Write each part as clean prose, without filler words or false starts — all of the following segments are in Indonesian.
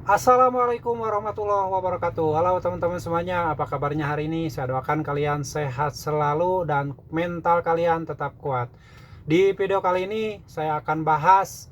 Assalamualaikum warahmatullahi wabarakatuh. Halo teman-teman semuanya, apa kabarnya hari ini? Saya doakan kalian sehat selalu dan mental kalian tetap kuat. Di video kali ini saya akan bahas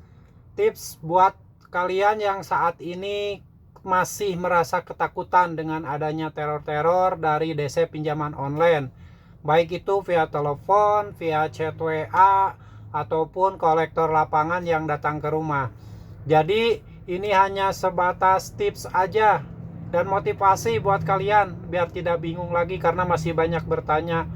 tips buat kalian yang saat ini masih merasa ketakutan dengan adanya teror-teror dari DC pinjaman online. Baik itu via telepon, via chat WA, ataupun kolektor lapangan yang datang ke rumah. Jadi ini hanya sebatas tips aja dan motivasi buat kalian biar tidak bingung lagi, karena masih banyak bertanya,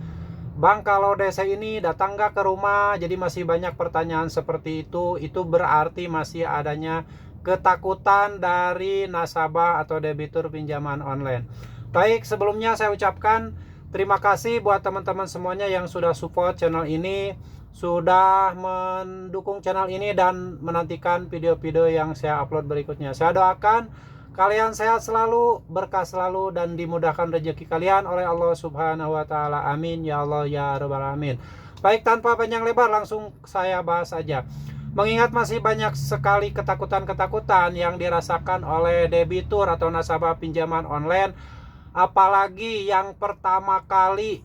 Bang, kalau DC ini datang nggak ke rumah? Jadi masih banyak pertanyaan seperti itu berarti masih adanya ketakutan dari nasabah atau debitur pinjaman online. Baik, sebelumnya saya ucapkan terima kasih buat teman-teman semuanya yang sudah support channel ini, sudah mendukung channel ini dan menantikan video-video yang saya upload berikutnya. Saya doakan kalian sehat selalu, berkah selalu, dan dimudahkan rezeki kalian oleh Allah Subhanahu wa taala. Amin ya Allah ya rabbal alamin. Baik, tanpa panjang lebar langsung saya bahas aja. Mengingat masih banyak sekali ketakutan-ketakutan yang dirasakan oleh debitur atau nasabah pinjaman online, apalagi yang pertama kali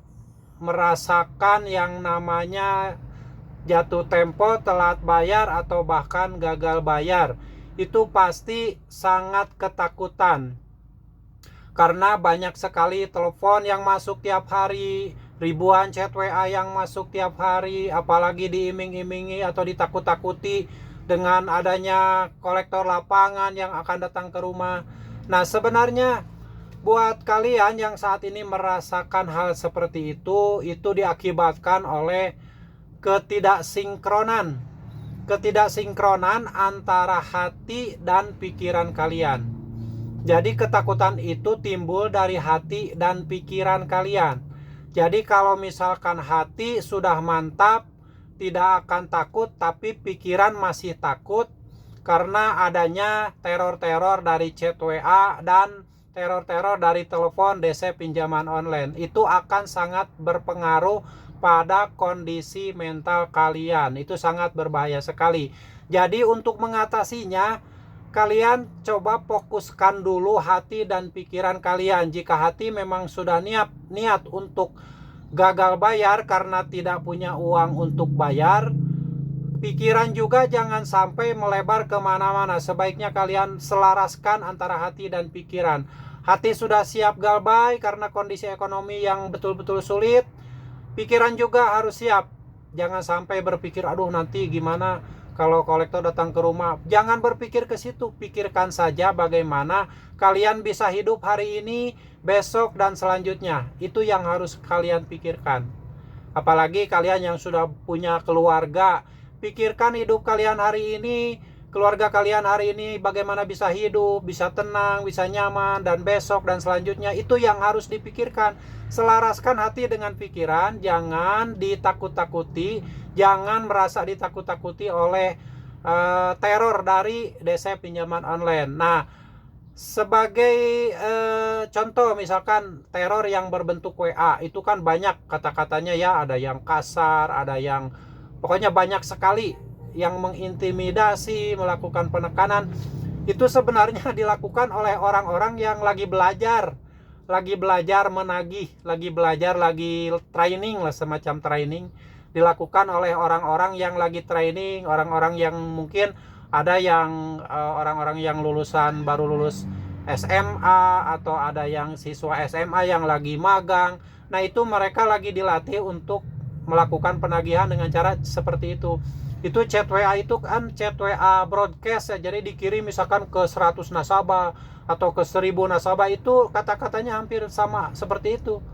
merasakan yang namanya jatuh tempo, telat bayar, atau bahkan gagal bayar, itu pasti sangat ketakutan karena banyak sekali telepon yang masuk tiap hari, ribuan chat WA yang masuk tiap hari, apalagi diiming-imingi atau ditakut-takuti dengan adanya kolektor lapangan yang akan datang ke rumah. Nah, sebenarnya buat kalian yang saat ini merasakan hal seperti itu diakibatkan oleh ketidaksinkronan antara hati dan pikiran kalian. Jadi ketakutan itu timbul dari hati dan pikiran kalian. Jadi kalau misalkan hati sudah mantap, tidak akan takut, tapi pikiran masih takut karena adanya teror-teror dari chat WA dan teror-teror dari telepon DC pinjaman online, itu akan sangat berpengaruh pada kondisi mental kalian. Itu sangat berbahaya sekali. Jadi untuk mengatasinya, kalian coba fokuskan dulu hati dan pikiran kalian. Jika hati memang sudah niat untuk gagal bayar karena tidak punya uang untuk bayar, pikiran juga jangan sampai melebar kemana-mana. Sebaiknya kalian selaraskan antara hati dan pikiran. Hati sudah siap galbay karena kondisi ekonomi yang betul-betul sulit, pikiran juga harus siap. Jangan sampai berpikir, aduh nanti gimana kalau kolektor datang ke rumah. Jangan berpikir ke situ. Pikirkan saja bagaimana kalian bisa hidup hari ini, besok, dan selanjutnya. Itu yang harus kalian pikirkan. Apalagi kalian yang sudah punya keluarga, pikirkan hidup kalian hari ini, keluarga kalian hari ini bagaimana bisa hidup, bisa tenang, bisa nyaman, dan besok dan selanjutnya. Itu yang harus dipikirkan. Selaraskan hati dengan pikiran, jangan ditakut-takuti, jangan merasa ditakut-takuti oleh teror dari DC pinjaman online. Nah, sebagai contoh misalkan teror yang berbentuk WA, itu kan banyak kata-katanya ya, ada yang kasar, ada yang pokoknya banyak sekali yang mengintimidasi, melakukan penekanan. Itu sebenarnya dilakukan oleh orang-orang yang lagi belajar menagih, lagi training lah, semacam training. Dilakukan oleh orang-orang yang lagi training, orang-orang yang mungkin ada yang orang-orang yang baru lulus SMA, atau ada yang siswa SMA yang lagi magang. Nah, itu mereka lagi dilatih untuk melakukan penagihan dengan cara seperti itu. Itu chat WA itu kan chat WA broadcast ya, jadi dikirim misalkan ke 100 nasabah atau ke 1000 nasabah, itu kata-katanya hampir sama seperti itu.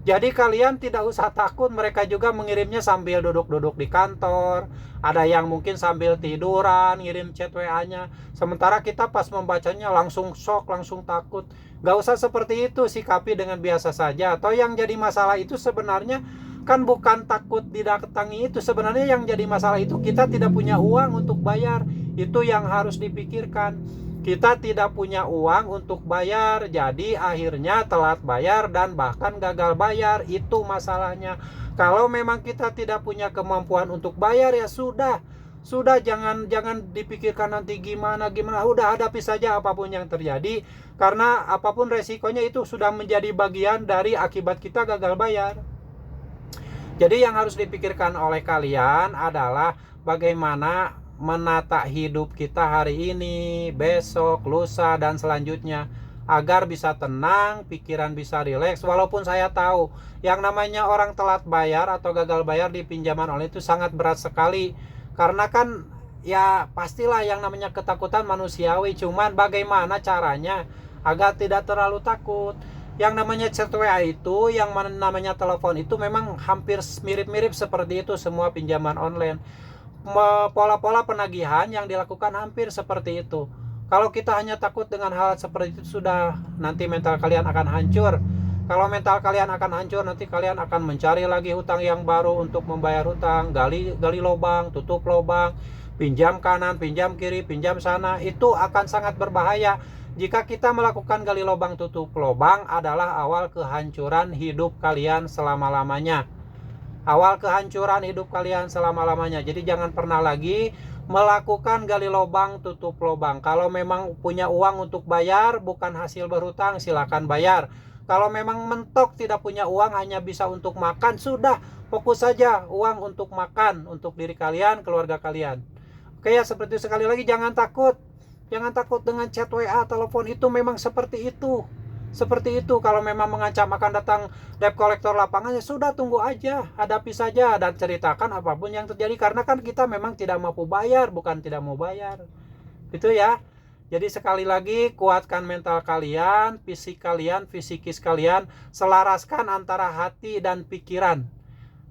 Jadi kalian tidak usah takut, mereka juga mengirimnya sambil duduk-duduk di kantor, ada yang mungkin sambil tiduran ngirim chat WA-nya. Sementara kita pas membacanya langsung shock, langsung takut. Gak usah seperti itu, sikapi dengan biasa saja. Atau yang jadi masalah itu sebenarnya kan bukan takut didatangi, itu sebenarnya yang jadi masalah itu kita tidak punya uang untuk bayar. Itu yang harus dipikirkan. Kita tidak punya uang untuk bayar, jadi akhirnya telat bayar dan bahkan gagal bayar. Itu masalahnya. Kalau memang kita tidak punya kemampuan untuk bayar, ya sudah, Sudah, jangan dipikirkan nanti gimana, udah hadapi saja apapun yang terjadi, karena apapun resikonya itu sudah menjadi bagian dari akibat kita gagal bayar. Jadi yang harus dipikirkan oleh kalian adalah bagaimana menata hidup kita hari ini, besok, lusa, dan selanjutnya, agar bisa tenang, pikiran bisa rileks. Walaupun saya tahu yang namanya orang telat bayar atau gagal bayar di pinjaman online itu sangat berat sekali, karena kan ya pastilah yang namanya ketakutan manusiawi. Cuman bagaimana caranya agar tidak terlalu takut? Yang namanya chat WA itu, yang namanya telepon itu memang hampir mirip-mirip seperti itu semua pinjaman online. Pola-pola penagihan yang dilakukan hampir seperti itu. Kalau kita hanya takut dengan hal seperti itu, sudah, nanti mental kalian akan hancur. Kalau mental kalian akan hancur, nanti kalian akan mencari lagi hutang yang baru untuk membayar hutang, gali lubang, tutup lubang, pinjam kanan, pinjam kiri, pinjam sana. Itu akan sangat berbahaya. Jika kita melakukan gali lubang, tutup lubang adalah awal kehancuran hidup kalian selama-lamanya. Awal kehancuran hidup kalian selama-lamanya. Jadi jangan pernah lagi melakukan gali lubang, tutup lubang. Kalau memang punya uang untuk bayar, bukan hasil berhutang, silakan bayar. Kalau memang mentok tidak punya uang, hanya bisa untuk makan, sudah, fokus saja uang untuk makan, untuk diri kalian, keluarga kalian. Oke ya, seperti sekali lagi, jangan takut. Jangan takut dengan chat WA, telepon itu memang seperti itu. Seperti itu, kalau memang mengancam akan datang debt collector lapangan, ya sudah, tunggu aja, hadapi saja dan ceritakan apapun yang terjadi, karena kan kita memang tidak mampu bayar, bukan tidak mau bayar. Itu ya. Jadi sekali lagi, kuatkan mental kalian, fisik kalian, fisikis kalian, selaraskan antara hati dan pikiran.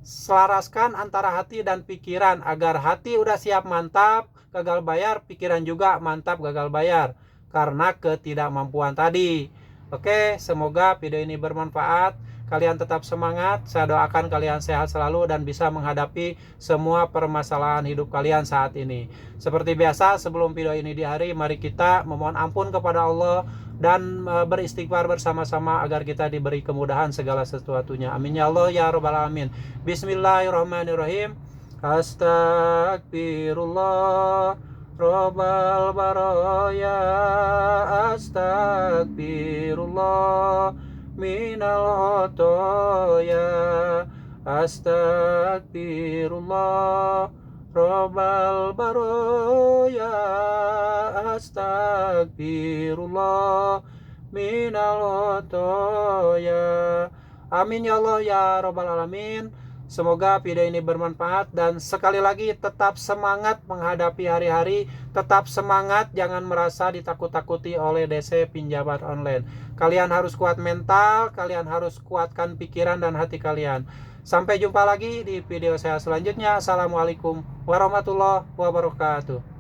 Selaraskan antara hati dan pikiran, agar hati udah siap mantap gagal bayar, pikiran juga mantap gagal bayar, karena ketidakmampuan tadi. Oke, semoga video ini bermanfaat. Kalian tetap semangat. Saya doakan kalian sehat selalu dan bisa menghadapi semua permasalahan hidup kalian saat ini. Seperti biasa, sebelum video ini diakhiri, mari kita memohon ampun kepada Allah dan beristighfar bersama-sama agar kita diberi kemudahan segala sesuatunya. Amin ya Allah ya rabbal alamin. Bismillahirrahmanirrahim. Astagfirullah Robbal baraya, astagfirullah minal khotoya, astagfirullah Robbal baraya, astagfirullah minal khotoya. Amin ya Allah ya rabbal alamin. Semoga video ini bermanfaat, dan sekali lagi tetap semangat menghadapi hari-hari, tetap semangat, jangan merasa ditakut-takuti oleh DC pinjaman online. Kalian harus kuat mental, kalian harus kuatkan pikiran dan hati kalian. Sampai jumpa lagi di video saya selanjutnya. Assalamualaikum warahmatullahi wabarakatuh.